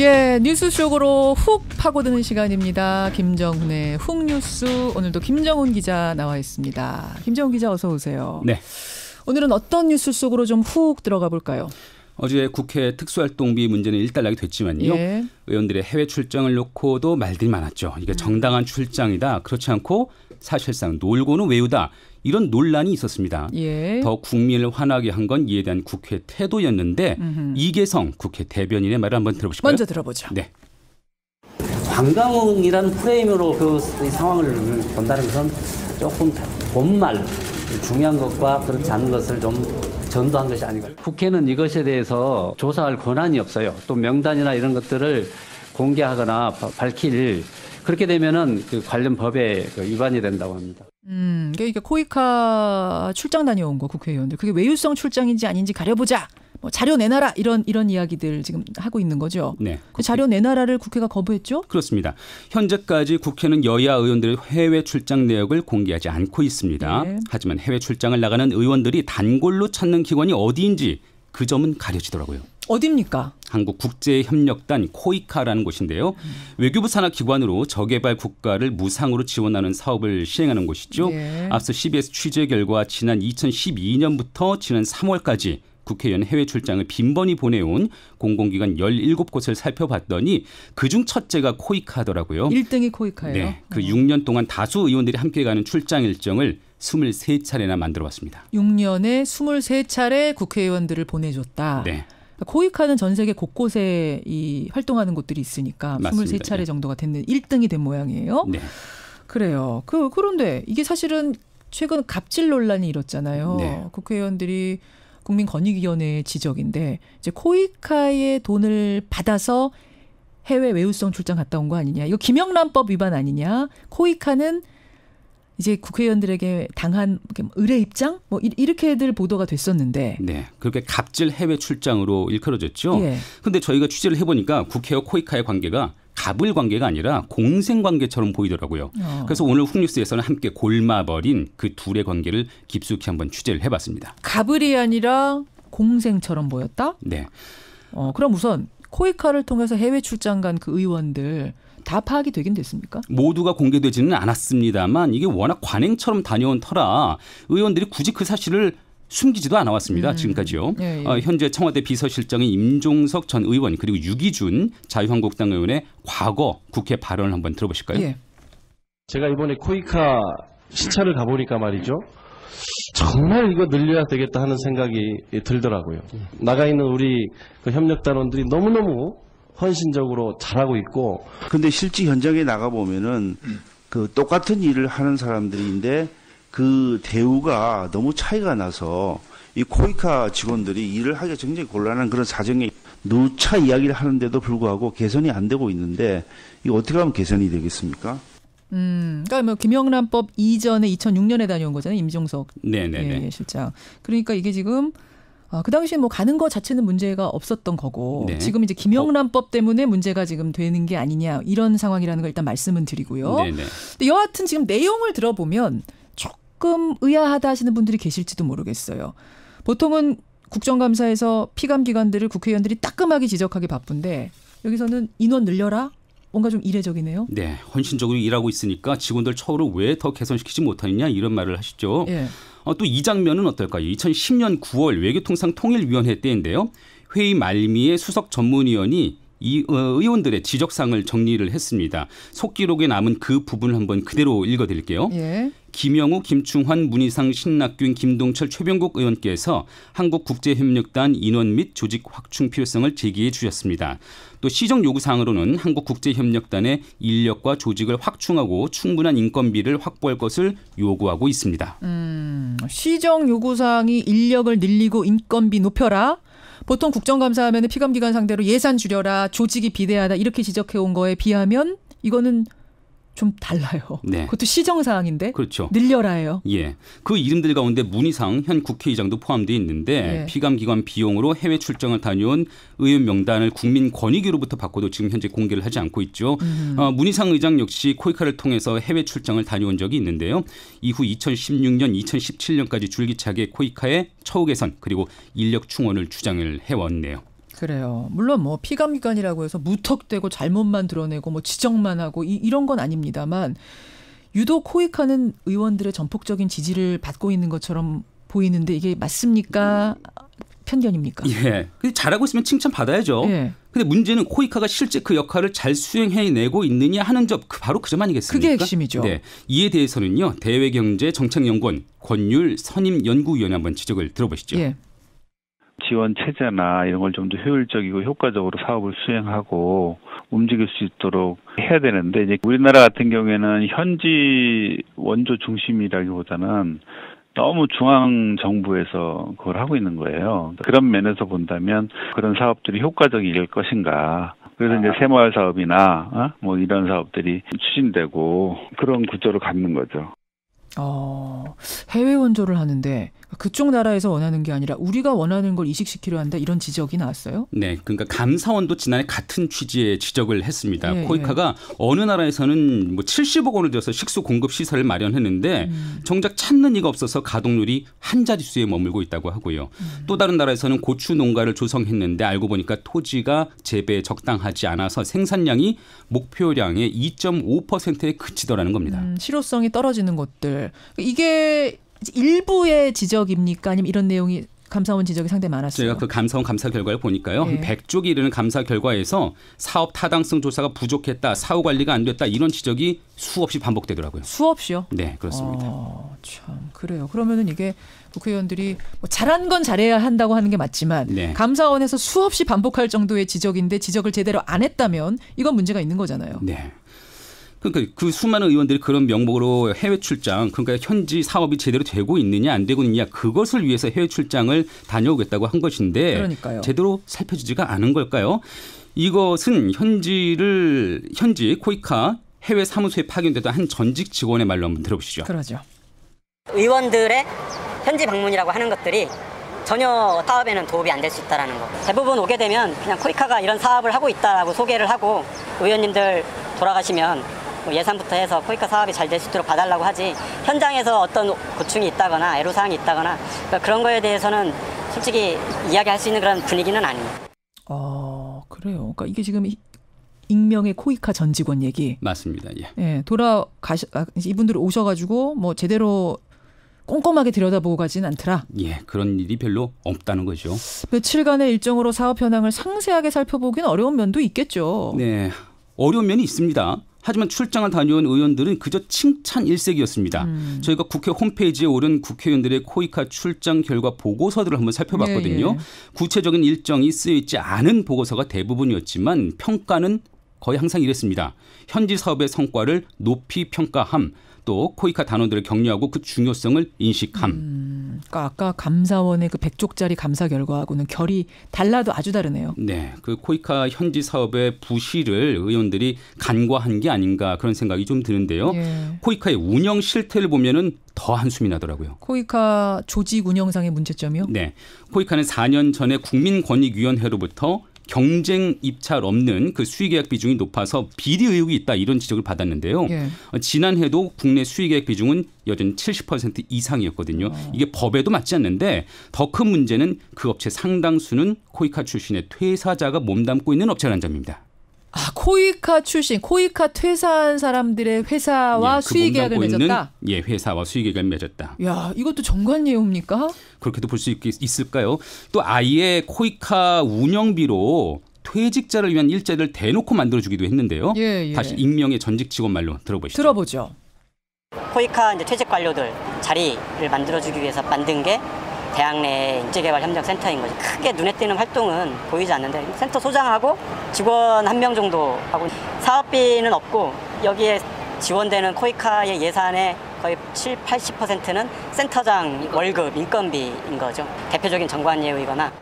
예, 뉴스 속으로 훅 파고드는 시간입니다. 김정훈의 훅 뉴스. 오늘도 김정훈 기자 나와 있습니다. 김정훈 기자 어서 오세요. 네. 오늘은 어떤 뉴스 속으로 좀 훅 들어가 볼까요? 어제 국회 특수활동비 문제는 일단락이 됐지만요. 예. 의원들의 해외 출장을 놓고도 말들이 많았죠. 이게 정당한 출장이다. 그렇지 않고 사실상 놀고는 외우다. 이런 논란이 있었습니다. 예. 더 국민을 화나게 한 건 이에 대한 국회 태도였는데 이계성 국회 대변인의 말을 한번 들어보실까요? 먼저 들어보죠. 네. 관광이라는 프레임으로 그 상황을 본다는 것은 조금 본말 중요한 것과 그렇지 않은 것을 좀 전도한 것이 아닌가. 국회는 이것에 대해서 조사할 권한이 없어요. 또 명단이나 이런 것들을 공개하거나 밝힐 그렇게 되면은 그 관련 법에 위반이 된다고 합니다. 그러니까 코이카 출장 다녀온 거 국회의원들 그게 외유성 출장인지 아닌지 가려보자. 뭐 자료 내놔라 이런 이야기들 지금 하고 있는 거죠. 네. 그 자료 내놔라를 국회가 거부했죠? 그렇습니다. 현재까지 국회는 여야 의원들의 해외 출장 내역을 공개하지 않고 있습니다. 네. 하지만 해외 출장을 나가는 의원들이 단골로 찾는 기관이 어디인지 그 점은 가려지더라고요. 어디입니까? 한국국제협력단 코이카라는 곳인데요. 외교부 산하 기관으로 저개발 국가를 무상으로 지원하는 사업을 시행하는 곳이죠. 예. 앞서 CBS 취재 결과 지난 2012년부터 지난 3월까지 국회의원 해외 출장을 빈번히 보내온 공공기관 17곳을 살펴봤더니 그중 첫째가 코이카더라고요. 1등이 코이카예요? 네, 그 6년 동안 다수 의원들이 함께 가는 출장 일정을 23차례나 만들어봤습니다. 6년에 23차례 국회의원들을 보내줬다. 네. 코이카는 전 세계 곳곳에 이 활동하는 곳들이 있으니까 맞습니다. 23차례 정도가 됐는 1등이 된 모양이에요. 네. 그래요. 그런데 이게 사실은 최근 갑질 논란이 일었잖아요. 네. 국회의원들이 국민권익위원회의 지적인데 이제 코이카의 돈을 받아서 해외 외유성 출장 갔다 온 거 아니냐. 이거 김영란법 위반 아니냐. 코이카는 이제 국회의원들에게 당한 의뢰 입장? 뭐 이렇게들 보도가 됐었는데. 네, 그렇게 갑질 해외 출장으로 일컬어졌죠. 그런데 예. 저희가 취재를 해보니까 국회와 코이카의 관계가 갑을 관계가 아니라 공생 관계처럼 보이더라고요. 그래서 오늘 훅뉴스에서는 함께 골마버린 그 둘의 관계를 깊숙이 한번 취재를 해봤습니다. 갑을이 아니라 공생처럼 보였다? 네. 그럼 우선 코이카를 통해서 해외 출장 간 그 의원들 다 파악이 되긴 됐습니까? 모두가 공개되지는 않았습니다만 이게 워낙 관행처럼 다녀온 터라 의원들이 굳이 그 사실을 숨기지도 않아왔습니다. 지금까지요. 예. 현재 청와대 비서실장인 임종석 전 의원 그리고 유기준 자유한국당 의원의 과거 국회 발언을 한번 들어보실까요? 예. 제가 이번에 코이카 시찰을 가보니까 말이죠. 정말 이거 늘려야 되겠다 하는 생각이 들더라고요. 나가 있는 우리 그 협력단원들이 너무너무 헌신적으로 잘하고 있고. 근데 실제 현장에 나가보면은 그 똑같은 일을 하는 사람들인데 그 대우가 너무 차이가 나서 이 코이카 직원들이 일을 하기가 굉장히 곤란한 그런 사정에 누차 이야기를 하는데도 불구하고 개선이 안 되고 있는데 이거 어떻게 하면 개선이 되겠습니까? 그러니까 뭐 김영란법 이전에 2006년에 다녀온 거잖아요. 임종석 네네네. 예, 실장. 그러니까 이게 지금 그 당시에 뭐 가는 거 자체는 문제가 없었던 거고 네. 지금 이제 김영란법 때문에 문제가 지금 되는 게 아니냐 이런 상황이라는 걸 일단 말씀은 드리고요. 네네. 근데 여하튼 지금 내용을 들어보면 조금 의아하다 하시는 분들이 계실지도 모르겠어요. 보통은 국정감사에서 피감기관들을 국회의원들이 따끔하게 지적하기 바쁜데 여기서는 인원 늘려라? 뭔가 좀 이례적이네요. 네, 헌신적으로 일하고 있으니까 직원들 처우를 왜 더 개선시키지 못하느냐 이런 말을 하시죠. 예. 또 이 장면은 어떨까요? 2010년 9월 외교통상통일위원회 때인데요. 회의 말미에 수석 전문위원이 이 의원들의 지적사항을 정리를 했습니다. 속기록에 남은 그 부분을 한번 그대로 읽어드릴게요. 예. 김영우, 김충환, 문희상, 신낙균, 김동철, 최병국 의원께서 한국국제협력단 인원 및 조직 확충 필요성을 제기해 주셨습니다. 또 시정 요구사항으로는 한국국제협력단의 인력과 조직을 확충하고 충분한 인건비를 확보할 것을 요구하고 있습니다. 시정 요구사항이 인력을 늘리고 인건비 높여라. 보통 국정감사하면 피감기관 상대로 예산 줄여라, 조직이 비대하다 이렇게 지적해온 거에 비하면 이거는 좀 달라요. 네. 그것도 시정사항인데 그렇죠. 늘려라예요. 예, 그 이름들 가운데 문희상 현 국회의장도 포함되어 있는데 예. 피감기관 비용으로 해외 출장을 다녀온 의원 명단을 국민권익위로부터 받고도 지금 현재 공개를 하지 않고 있죠. 문희상 의장 역시 코이카를 통해서 해외 출장을 다녀온 적이 있는데요. 이후 2016년, 2017년까지 줄기차게 코이카의 처우 개선 그리고 인력 충원을 주장을 해왔네요. 그래요. 물론 뭐 피감기관이라고 해서 무턱대고 잘못만 드러내고 뭐 지적만 하고 이런 건 아닙니다만 유독 코이카는 의원들의 전폭적인 지지를 받고 있는 것처럼 보이는데 이게 맞습니까? 편견입니까? 예. 잘하고 있으면 칭찬 받아야죠. 예. 근데 문제는 코이카가 실제 그 역할을 잘 수행해내고 있느냐 하는 점, 바로 그 점 아니겠습니까? 그게 핵심이죠. 네. 이에 대해서는요. 대외경제정책연구원 권율 선임연구위원회 한번 지적을 들어보시죠. 예. 지원 체제나 이런 걸 좀 더 효율적이고 효과적으로 사업을 수행하고 움직일 수 있도록 해야 되는데 이제 우리나라 같은 경우에는 현지 원조 중심이라기보다는 너무 중앙 정부에서 그걸 하고 있는 거예요. 그런 면에서 본다면 그런 사업들이 효과적일 것인가. 그래서 이제 새마을 사업이나 뭐 이런 사업들이 추진되고 그런 구조를 갖는 거죠. 해외 원조를 하는데 그쪽 나라에서 원하는 게 아니라 우리가 원하는 걸 이식시키려 한다 이런 지적이 나왔어요? 네, 그러니까 감사원도 지난해 같은 취지의 지적을 했습니다. 예, 코이카가 어느 나라에서는 뭐 70억 원을 들여서 식수 공급 시설을 마련했는데 정작 찾는 이가 없어서 가동률이 한 자릿수에 머물고 있다고 하고요. 또 다른 나라에서는 고추 농가를 조성했는데 알고 보니까 토지가 재배에 적당하지 않아서 생산량이 목표량의 2.5%에 그치더라는 겁니다. 실효성이 떨어지는 곳들. 이게 일부의 지적입니까? 아니면 이런 내용이 감사원 지적이 상당히 많았어요? 제가 그 감사원 감사 결과를 보니까요. 네. 한 100쪽이 이르는 감사 결과에서 사업 타당성 조사가 부족했다. 사후 관리가 안 됐다. 이런 지적이 수없이 반복되더라고요. 수없이요? 네, 그렇습니다. 참 그래요. 그러면은 이게 국회의원들이 뭐 잘한 건 잘해야 한다고 하는 게 맞지만 네. 감사원에서 수없이 반복할 정도의 지적인데 지적을 제대로 안 했다면 이건 문제가 있는 거잖아요. 네. 그러니까 그 수많은 의원들이 그런 명목으로 해외 출장, 그러니까 현지 사업이 제대로 되고 있느냐 안 되고 있느냐 그것을 위해서 해외 출장을 다녀오겠다고 한 것인데 그러니까요. 제대로 살펴지지가 않은 걸까요? 이것은 현지 코이카 해외 사무소에 파견되던 한 전직 직원의 말로 한번 들어보시죠. 그러죠. 의원들의 현지 방문이라고 하는 것들이 전혀 사업에는 도움이 안 될 수 있다는 거. 대부분 오게 되면 그냥 코이카가 이런 사업을 하고 있다라고 소개를 하고 의원님들 돌아가시면 예산부터 해서 코이카 사업이 잘 될 수 있도록 봐달라고 하지 현장에서 어떤 고충이 있다거나 애로사항이 있다거나 그런 거에 대해서는 솔직히 이야기할 수 있는 그런 분위기는 아닙니다. 그래요. 그러니까 이게 지금 익명의 코이카 전 직원 얘기. 맞습니다. 예. 예, 이분들이 오셔가지고 뭐 제대로 꼼꼼하게 들여다보고 가진 않더라. 예, 그런 일이 별로 없다는 거죠. 며칠간의 일정으로 사업 현황을 상세하게 살펴보기는 어려운 면도 있겠죠. 네, 어려운 면이 있습니다. 하지만 출장을 다녀온 의원들은 그저 칭찬 일색이었습니다. 저희가 국회 홈페이지에 오른 국회의원들의 코이카 출장 결과 보고서들을 한번 살펴봤거든요. 예. 구체적인 일정이 쓰여있지 않은 보고서가 대부분이었지만 평가는 거의 항상 이랬습니다. 현지 사업의 성과를 높이 평가함. 또 코이카 단원들을 격려하고 그 중요성을 인식함. 그러니까 아까 감사원의 그 100쪽짜리 감사 결과하고는 결이 달라도 아주 다르네요. 네, 그 코이카 현지 사업의 부실을 의원들이 간과한 게 아닌가 그런 생각이 좀 드는데요. 예. 코이카의 운영 실태를 보면은 더 한숨이 나더라고요. 코이카 조직 운영상의 문제점이요? 네, 코이카는 4년 전에 국민권익위원회로부터 경쟁 입찰 없는 그 수의계약 비중이 높아서 비리 의혹이 있다 이런 지적을 받았는데요. 예. 지난해도 국내 수의계약 비중은 여전히 70% 이상이었거든요. 이게 법에도 맞지 않는데 더 큰 문제는 그 업체 상당수는 코이카 출신의 퇴사자가 몸담고 있는 업체라는 점입니다. 코이카 출신, 코이카 퇴사한 사람들의 회사와 그 수의계약을 맺었다? 회사와 수의계약을 맺었다. 야, 이것도 정관예우입니까? 그렇게도 볼 수 있을까요? 또 아예 코이카 운영비로 퇴직자를 위한 일자리를 대놓고 만들어주기도 했는데요. 예. 다시 익명의 전직 직원 말로 들어보시죠. 들어보죠. 코이카 이제 퇴직 관료들 자리를 만들어주기 위해서 만든 게 대학 내 인재개발협력센터인 거죠. 크게 눈에 띄는 활동은 보이지 않는데 센터 소장하고 직원 1명 정도 하고 사업비는 없고 여기에 지원되는 코이카의 예산의 거의 70-80%는 센터장 월급, 인건비인 거죠. 대표적인 정관예우이거나.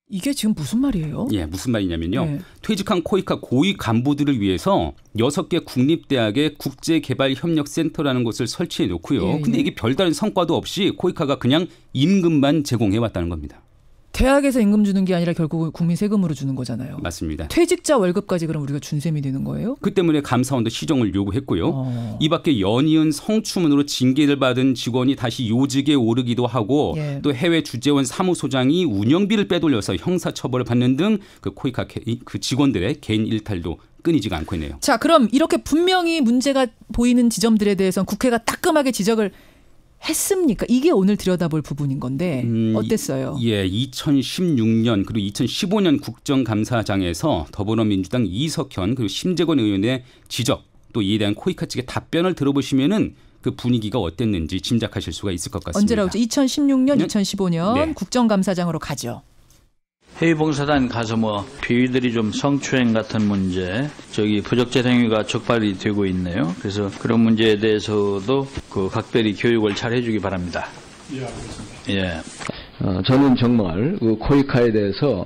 이게 지금 무슨 말이에요? 예, 무슨 말이냐면요. 네. 퇴직한 코이카 고위 간부들을 위해서 6개 국립대학의 국제개발협력센터라는 곳을 설치해 놓고요. 근데 이게 별다른 성과도 없이 코이카가 그냥 임금만 제공해 왔다는 겁니다. 대학에서 임금 주는 게 아니라 결국 국민 세금으로 주는 거잖아요. 맞습니다. 퇴직자 월급까지 그럼 우리가 준 셈이 되는 거예요? 그 때문에 감사원도 시정을 요구했고요. 이 밖에 연이은 성추문으로 징계를 받은 직원이 다시 요직에 오르기도 하고 예. 또 해외 주재원 사무소장이 운영비를 빼돌려서 형사처벌을 받는 등 그 코이카 그 직원들의 개인 일탈도 끊이지가 않고 있네요. 자, 그럼 이렇게 분명히 문제가 보이는 지점들에 대해서는 국회가 따끔하게 지적을 했습니까? 이게 오늘 들여다볼 부분인 건데 어땠어요? 예, 2016년 그리고 2015년 국정감사장에서 더불어민주당 이석현 그리고 심재권 의원의 지적 또 이에 대한 코이카 측의 답변을 들어보시면은 그 분위기가 어땠는지 짐작하실 수가 있을 것 같습니다. 언제라고 했죠? 2016년, 2015년 네. 국정감사장으로 가죠. 해외봉사단 가서 비위들이 좀 성추행 같은 문제, 부적절 행위가 적발이 되고 있네요. 그래서 그런 문제에 대해서도 각별히 교육을 잘 해주기 바랍니다. 예, 알겠습니다. 예. 저는 정말 코이카에 대해서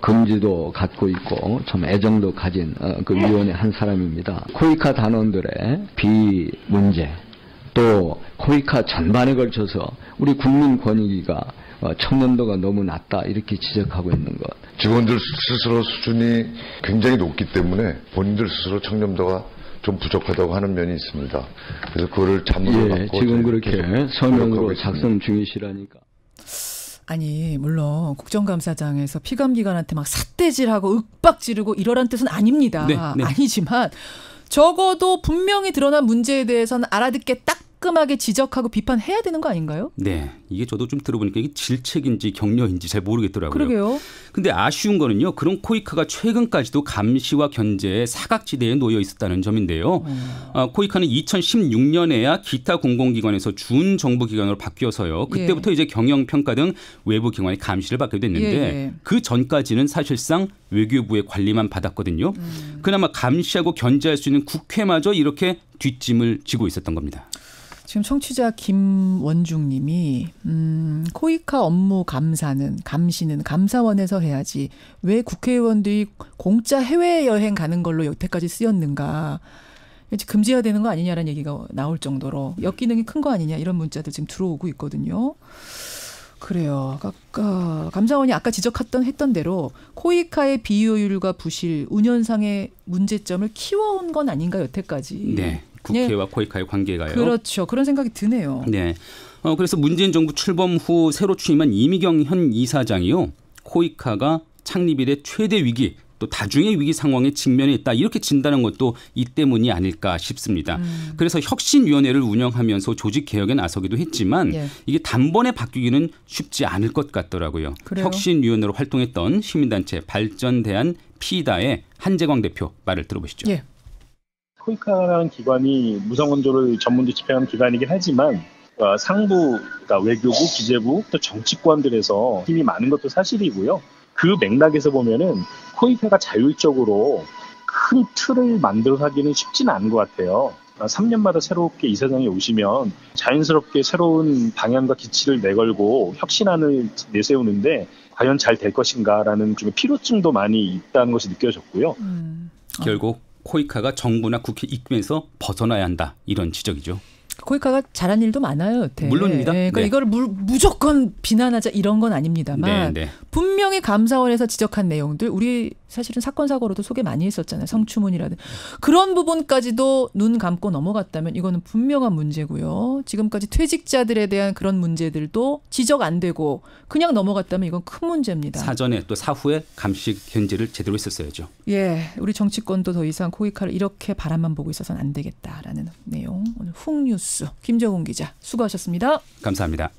긍지도 갖고 있고 좀 애정도 가진 그 위원의 한 사람입니다. 코이카 단원들의 비위 문제, 또 코이카 전반에 걸쳐서 우리 국민 권익위가 청렴도가 너무 낮다 이렇게 지적하고 있는 것. 직원들 스스로 수준이 굉장히 높기 때문에 본인들 스스로 청렴도가 좀 부족하다고 하는 면이 있습니다. 그래서 그거를 자문을 받고 지금 그렇게 서명으로 작성 중이시라니까. 아니 물론 국정감사장에서 피감기관한테 막 삿대질하고 윽박 지르고 이러란 뜻은 아닙니다. 네. 아니지만 적어도 분명히 드러난 문제에 대해서는 알아듣게 따끔하게 지적하고 비판해야 되는 거 아닌가요? 네. 이게 저도 좀 들어보니까 이게 질책인지 격려인지 잘 모르겠더라고요. 그러게요. 근데 아쉬운 거는요. 그런 코이카가 최근까지도 감시와 견제의 사각지대에 놓여 있었다는 점인데요. 코이카는 2016년에야 기타 공공기관에서 준정부기관으로 바뀌어서요. 그때부터 이제 경영평가 등 외부 기관의 감시를 받게 됐는데 그 전까지는 사실상 외교부의 관리만 받았거든요. 그나마 감시하고 견제할 수 있는 국회마저 이렇게 뒷짐을 지고 있었던 겁니다. 지금 청취자 김원중 님이 코이카 업무 감시는 감사원에서 해야지 왜 국회의원들이 공짜 해외여행 가는 걸로 여태까지 쓰였는가. 금지해야 되는 거 아니냐라는 얘기가 나올 정도로 역기능이 큰 거 아니냐 이런 문자도 지금 들어오고 있거든요. 그래요. 아까 감사원이 아까 했던 대로 코이카의 비효율과 부실, 운영상의 문제점을 키워온 건 아닌가 여태까지. 네. 국회와 코이카의 관계가요. 그렇죠. 그런 생각이 드네요. 네. 그래서 문재인 정부 출범 후 새로 취임한 이미경 현 이사장이요. 코이카가 창립 이래 최대 위기 또 다중의 위기 상황에 직면해 있다. 이렇게 진단한 것도 이 때문이 아닐까 싶습니다. 그래서 혁신위원회를 운영하면서 조직 개혁에 나서기도 했지만 이게 단번에 바뀌기는 쉽지 않을 것 같더라고요. 그래요? 혁신위원회로 활동했던 시민단체 발전대안 피다의 한재광 대표 말을 들어보시죠. 예. 코이카라는 기관이 무상원조를 전문도 집행하는 기관이긴 하지만 상부, 그러니까 외교부, 기재부, 또 정치권들에서 힘이 많은 것도 사실이고요. 그 맥락에서 보면은 코이카가 자율적으로 큰 틀을 만들어서 하기는 쉽지는 않은 것 같아요. 3년마다 새롭게 이사장이 오시면 자연스럽게 새로운 방향과 기치를 내걸고 혁신안을 내세우는데 과연 잘 될 것인가라는 좀 필요증도 많이 있다는 것이 느껴졌고요. 결국 코이카가 정부나 국회 입김에서 벗어나야 한다. 이런 지적이죠. 코이카가 잘한 일도 많아요, 여태. 물론입니다. 그러니까 이걸 무조건 비난하자 이런 건 아닙니다만 분명히 감사원에서 지적한 내용들 우리 사실은 사건 사고로도 소개 많이 했었잖아요. 성추문이라든 그런 부분까지도 눈 감고 넘어갔다면 이거는 분명한 문제고요. 지금까지 퇴직자들에 대한 그런 문제들도 지적 안 되고 그냥 넘어갔다면 이건 큰 문제입니다. 사전에 또 사후에 감시 견제를 제대로 했었어야죠. 예, 우리 정치권도 더 이상 코이카를 이렇게 바라만 보고 있어서는 안 되겠다라는 내용. 오늘 훅뉴스 김정훈 기자 수고하셨습니다. 감사합니다.